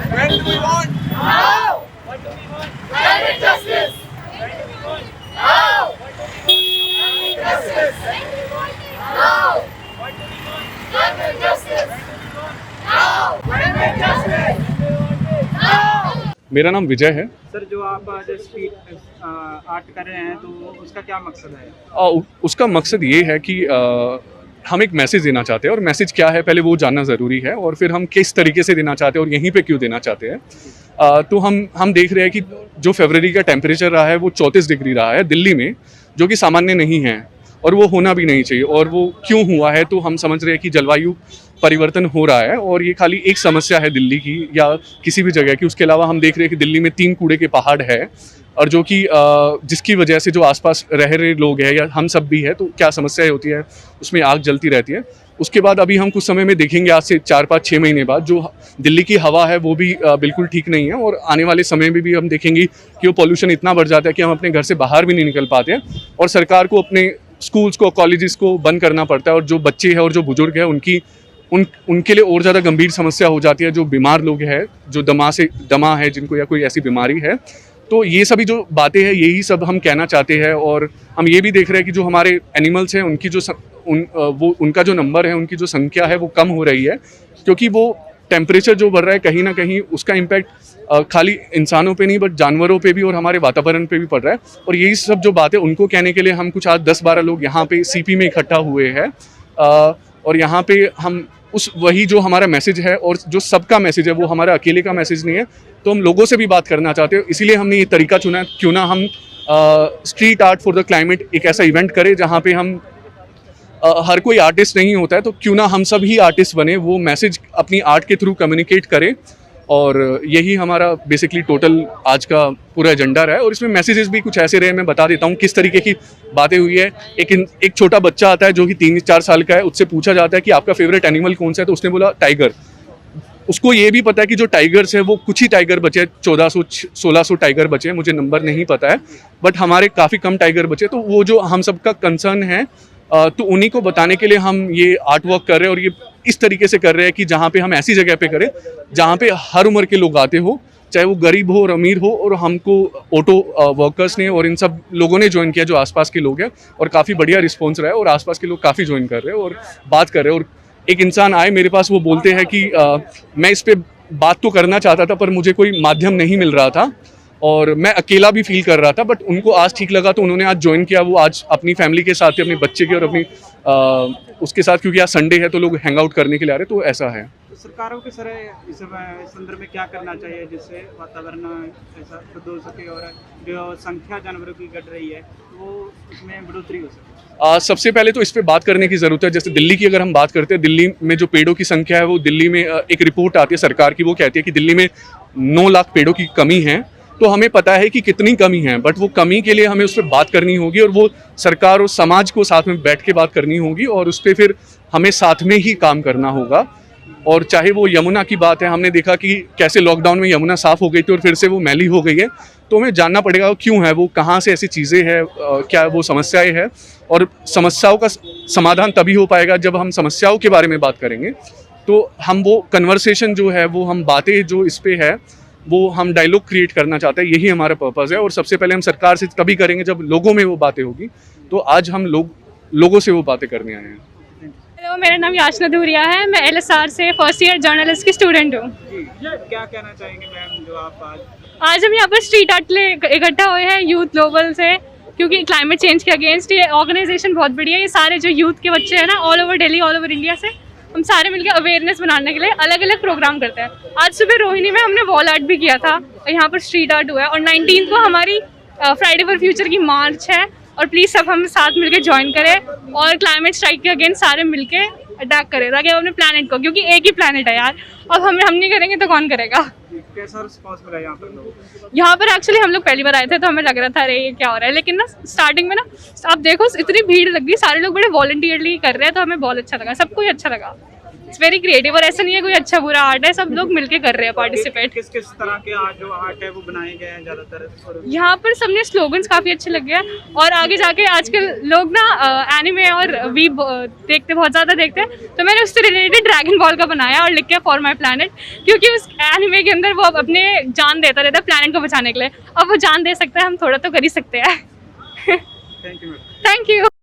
When do we want? Now. What do we want? Climate justice. When do we want? Now. What do we want? Climate justice. When do we want? Now. What do we want? Climate justice. When do we want? Now. Climate justice. Now. मेरा नाम विजय है। Sir, जो आप जो street art कर रहे हैं तो उसका क्या मकसद है? उसका मकसद ये है कि हम एक मैसेज देना चाहते हैं, और मैसेज क्या है पहले वो जानना ज़रूरी है, और फिर हम किस तरीके से देना चाहते हैं और यहीं पे क्यों देना चाहते हैं। तो हम देख रहे हैं कि जो फरवरी का टेम्परेचर रहा है वो 34 डिग्री रहा है दिल्ली में, जो कि सामान्य नहीं है और वो होना भी नहीं चाहिए। और वो क्यों हुआ है, तो हम समझ रहे हैं कि जलवायु परिवर्तन हो रहा है, और ये खाली एक समस्या है दिल्ली की या किसी भी जगह की। उसके अलावा हम देख रहे हैं कि दिल्ली में 3 कूड़े के पहाड़ है, और जो कि जिसकी वजह से जो आसपास रह रहे लोग हैं या हम सब भी है, तो क्या समस्याएं होती है, उसमें आग जलती रहती है। उसके बाद अभी हम कुछ समय में देखेंगे, आज से 4-5-6 महीने बाद जो दिल्ली की हवा है वो भी बिल्कुल ठीक नहीं है, और आने वाले समय में भी हम देखेंगे कि वो पॉल्यूशन इतना बढ़ जाता है कि हम अपने घर से बाहर भी नहीं निकल पाते हैं, और सरकार को अपने स्कूल्स को, कॉलेजेस को बंद करना पड़ता है। और जो बच्चे हैं और जो बुजुर्ग हैं उनके लिए और ज़्यादा गंभीर समस्या हो जाती है। जो बीमार लोग हैं, जो दमा है जिनको, या कोई ऐसी बीमारी है, तो ये सभी जो बातें हैं यही सब हम कहना चाहते हैं। और हम ये भी देख रहे हैं कि जो हमारे एनिमल्स हैं उनकी उनका जो नंबर है, उनकी जो संख्या है वो कम हो रही है, क्योंकि वो टेम्परेचर जो बढ़ रहा है कहीं ना कहीं उसका इम्पैक्ट खाली इंसानों पे नहीं बट जानवरों पे भी और हमारे वातावरण पे भी पड़ रहा है। और यही सब जो बातें उनको कहने के लिए हम कुछ आज 10-12 लोग यहाँ पे सीपी में इकट्ठा हुए हैं, और यहाँ पे हम वही जो हमारा मैसेज है और जो सबका मैसेज है, वो हमारा अकेले का मैसेज नहीं है, तो हम लोगों से भी बात करना चाहते हैं। इसीलिए हमने ये तरीका चुना है, क्यों ना हम street art for the climate एक ऐसा इवेंट करें जहाँ पे हम हर कोई आर्टिस्ट नहीं होता है, तो क्यों ना हम सब ही आर्टिस्ट बने, वो मैसेज अपनी आर्ट के थ्रू कम्युनिकेट करें। और यही हमारा बेसिकली टोटल आज का पूरा एजेंडा रहा है। और इसमें मैसेजेस भी कुछ ऐसे रहे, मैं बता देता हूँ किस तरीके की बातें हुई है। एक छोटा बच्चा आता है जो कि 3-4 साल का है, उससे पूछा जाता है कि आपका फेवरेट एनिमल कौन सा है, तो उसने बोला टाइगर। उसको ये भी पता है कि जो टाइगर्स है वो कुछ ही टाइगर बचे, 1400-1600 टाइगर बचे, मुझे नंबर नहीं पता है, बट हमारे काफ़ी कम टाइगर बचे। तो वो जो हम सबका कंसर्न है, तो उन्हीं को बताने के लिए हम ये आर्ट वर्क कर रहे हैं। और ये इस तरीके से कर रहे हैं कि जहाँ पे हम ऐसी जगह पे करें जहाँ पे हर उम्र के लोग आते हो, चाहे वो गरीब हो और अमीर हो। और हमको ऑटो वर्कर्स ने और इन सब लोगों ने ज्वाइन किया जो आसपास के लोग हैं, और काफ़ी बढ़िया रिस्पॉन्स रहा है, और आसपास के लोग काफ़ी ज्वाइन कर रहे हैं और बात कर रहे हैं। और एक इंसान आए मेरे पास, वो बोलते हैं कि मैं इस पर बात तो करना चाहता था पर मुझे कोई माध्यम नहीं मिल रहा था, और मैं अकेला भी फील कर रहा था, बट उनको आज ठीक लगा तो उन्होंने आज ज्वाइन किया। वो आज अपनी फैमिली के साथ, अपने बच्चे के और अपनी उसके साथ, क्योंकि आज संडे है तो लोग हैंग आउट करने के लिए आ रहे, तो ऐसा है। तो सरकारों के सर इस संदर्भ में क्या करना चाहिए जिससे वातावरण ऐसा शुद्ध हो सके और जो संख्या जानवरों की घट रही है वो उसमें बढ़ोतरी हो सके? सबसे पहले तो इस पर बात करने की ज़रूरत है। जैसे दिल्ली की अगर हम बात करते हैं, दिल्ली में जो पेड़ों की संख्या है, वो दिल्ली में एक रिपोर्ट आती है सरकार की, वो कहती है कि दिल्ली में 9 लाख पेड़ों की कमी है। तो हमें पता है कि कितनी कमी है, बट वो कमी के लिए हमें उस पर बात करनी होगी, और वो सरकार और समाज को साथ में बैठ के बात करनी होगी, और उस पर फिर हमें साथ में ही काम करना होगा। और चाहे वो यमुना की बात है, हमने देखा कि कैसे लॉकडाउन में यमुना साफ़ हो गई थी और फिर से वो मैली हो गई है, तो हमें जानना पड़ेगा क्यों है वो, कहाँ से ऐसी चीज़ें हैं, क्या वो समस्याएं हैं। और समस्याओं का समाधान तभी हो पाएगा जब हम समस्याओं के बारे में बात करेंगे। तो हम वो कन्वर्सेशन जो है, वो हम बातें जो इस पर है, वो हम डायलॉग क्रिएट करना चाहते हैं, यही हमारा पर्पज़ है। और सबसे पहले हम सरकार से तभी करेंगे जब लोगों में वो बातें होगी। तो आज हम लोगों से वो बातें करने आए हैं। हेलो, मेरा नाम याचना धूरिया है, मैं LSR से फर्स्ट ईयर जर्नलिस्ट की स्टूडेंट हूँ। क्या कहना चाहेंगे मैम, जो आप आज हम यहाँ पर स्ट्रीट आर्ट ले इकट्ठा हुए हैं यूथ ग्लोबल से, क्योंकि क्लाइमेट चेंज के अगेंस्ट ये ऑर्गेनाइजेशन बहुत बढ़िया है। ये सारे जो यूथ के बच्चे हैं ना, all over Delhi, all over India से, हम सारे मिलकर अवेयरनेस बनाने के लिए अलग अलग प्रोग्राम करते हैं। आज सुबह रोहिणी में हमने वॉल आर्ट भी किया था, यहाँ पर स्ट्रीट आर्ट हुआ है, और 19 को हमारी फ्राइडे फॉर फ्यूचर की मार्च है। और प्लीज़ सब हम साथ मिलकर ज्वाइन करें और क्लाइमेट स्ट्राइक के अगेंस्ट सारे मिलके अटैक करें, ताकि हम अपने प्लानट को, क्योंकि एक ही प्लानट है यार, अब हम नहीं करेंगे तो कौन करेगा। कैसा रिस्पांस मिला यहाँ पर लोगों? यहाँ पर एक्चुअली हम लोग पहली बार आए थे तो हमें लग रहा था अरे ये क्या हो रहा है, लेकिन ना स्टार्टिंग में ना आप देखो इतनी भीड़ लग गई, सारे लोग बड़े वॉलंटियरली कर रहे हैं, तो हमें बहुत अच्छा लगा, सबको ही अच्छा लगा। इट्स वेरी क्रिएटिव और ऐसा नहीं है कोई अच्छा बुरा आर्ट है, सब लोग मिलके कर रहे हैं पार्टिसिपेट। किस किस तरह के आर्ट जो आर्ट है वो बनाए गए हैं ज़्यादातर? और यहाँ पर सबने स्लोगन्स काफ़ी अच्छे लगे हैं और आगे जाके आजकल लोग ना एनिमे और वी देखते बहुत ज़्यादा देखते हैं, तो मैंने उससे रिलेटेड ड्रैगन बॉल का बनाया और लिख के फॉर माई प्लानट, क्योंकि उस एनिमे के अंदर वो अपने जान देता रहता है प्लानट को बचाने के लिए, अब वो जान दे सकता है, हम थोड़ा तो कर ही सकते हैं। Thank you madam. Thank you.